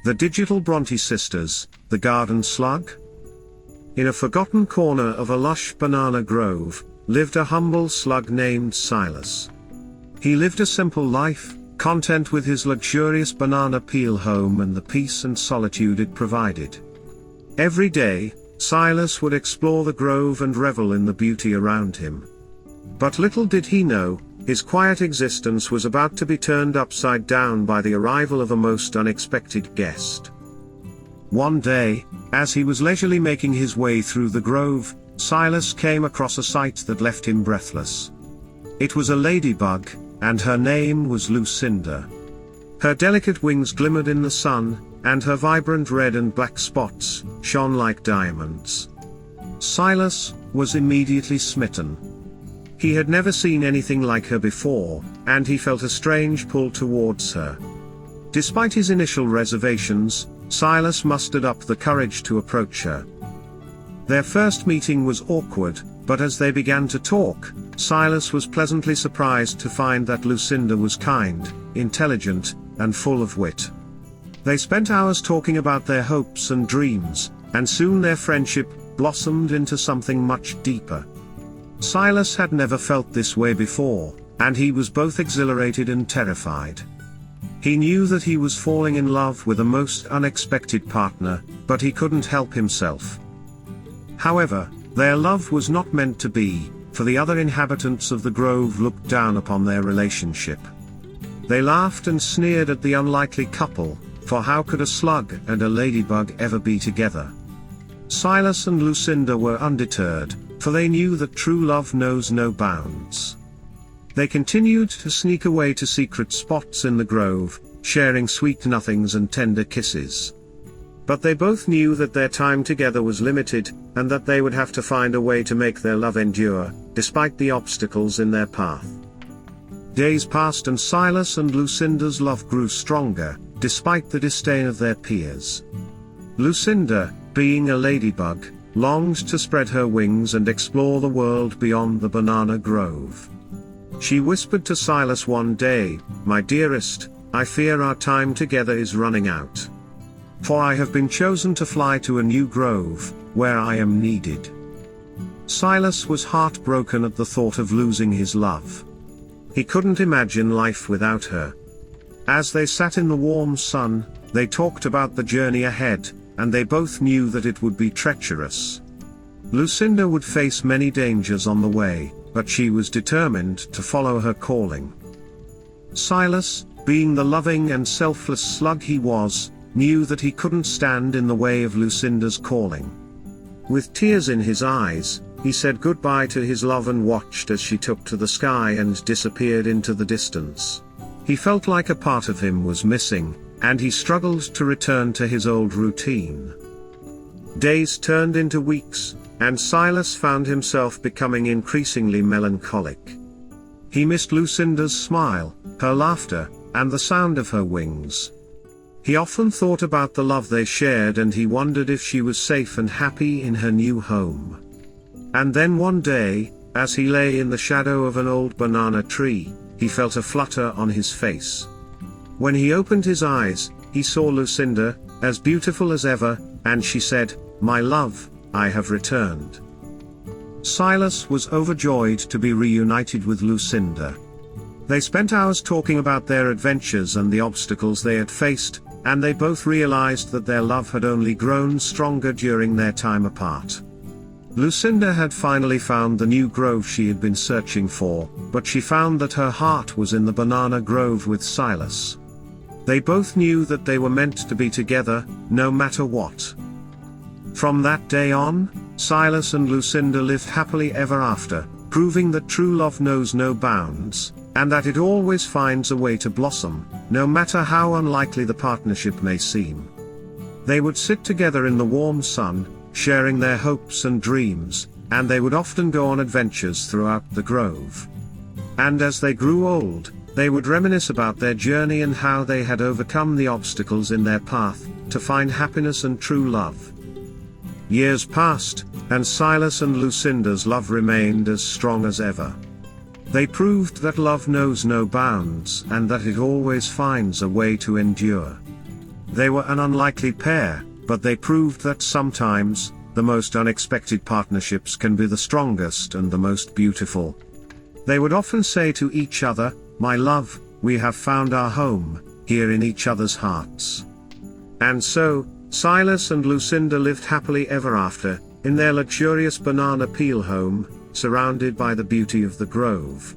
The digital Bronte sisters, the garden slug? In a forgotten corner of a lush banana grove, lived a humble slug named Silas. He lived a simple life, content with his luxurious banana peel home and the peace and solitude it provided. Every day, Silas would explore the grove and revel in the beauty around him. But little did he know, his quiet existence was about to be turned upside down by the arrival of a most unexpected guest. One day, as he was leisurely making his way through the grove, Silas came across a sight that left him breathless. It was a ladybug, and her name was Lucinda. Her delicate wings glimmered in the sun, and her vibrant red and black spots shone like diamonds. Silas was immediately smitten. He had never seen anything like her before, and he felt a strange pull towards her. Despite his initial reservations, Silas mustered up the courage to approach her. Their first meeting was awkward, but as they began to talk, Silas was pleasantly surprised to find that Lucinda was kind, intelligent, and full of wit. They spent hours talking about their hopes and dreams, and soon their friendship blossomed into something much deeper. Silas had never felt this way before, and he was both exhilarated and terrified. He knew that he was falling in love with a most unexpected partner, but he couldn't help himself. However, their love was not meant to be, for the other inhabitants of the grove looked down upon their relationship. They laughed and sneered at the unlikely couple, for how could a slug and a ladybug ever be together? Silas and Lucinda were undeterred, for they knew that true love knows no bounds. They continued to sneak away to secret spots in the grove, sharing sweet nothings and tender kisses. But they both knew that their time together was limited, and that they would have to find a way to make their love endure, despite the obstacles in their path. Days passed and Silas and Lucinda's love grew stronger, despite the disdain of their peers. Lucinda, being a ladybug, longed to spread her wings and explore the world beyond the banana grove. She whispered to Silas one day, "My dearest, I fear our time together is running out. For I have been chosen to fly to a new grove, where I am needed." Silas was heartbroken at the thought of losing his love. He couldn't imagine life without her. As they sat in the warm sun, they talked about the journey ahead, and they both knew that it would be treacherous. Lucinda would face many dangers on the way, but she was determined to follow her calling. Silas, being the loving and selfless slug he was, knew that he couldn't stand in the way of Lucinda's calling. With tears in his eyes, he said goodbye to his love and watched as she took to the sky and disappeared into the distance. He felt like a part of him was missing, and he struggled to return to his old routine. Days turned into weeks, and Silas found himself becoming increasingly melancholic. He missed Lucinda's smile, her laughter, and the sound of her wings. He often thought about the love they shared, and he wondered if she was safe and happy in her new home. And then one day, as he lay in the shadow of an old banana tree, he felt a flutter on his face. When he opened his eyes, he saw Lucinda, as beautiful as ever, and she said, "My love, I have returned." Silas was overjoyed to be reunited with Lucinda. They spent hours talking about their adventures and the obstacles they had faced, and they both realized that their love had only grown stronger during their time apart. Lucinda had finally found the new grove she had been searching for, but she found that her heart was in the banana grove with Silas. They both knew that they were meant to be together, no matter what. From that day on, Silas and Lucinda lived happily ever after, proving that true love knows no bounds, and that it always finds a way to blossom, no matter how unlikely the partnership may seem. They would sit together in the warm sun, sharing their hopes and dreams, and they would often go on adventures throughout the grove. And as they grew old, they would reminisce about their journey and how they had overcome the obstacles in their path, to find happiness and true love. Years passed, and Silas and Lucinda's love remained as strong as ever. They proved that love knows no bounds and that it always finds a way to endure. They were an unlikely pair, but they proved that sometimes, the most unexpected partnerships can be the strongest and the most beautiful. They would often say to each other, "My love, we have found our home, here in each other's hearts." And so, Silas and Lucinda lived happily ever after, in their luxurious banana peel home, surrounded by the beauty of the grove.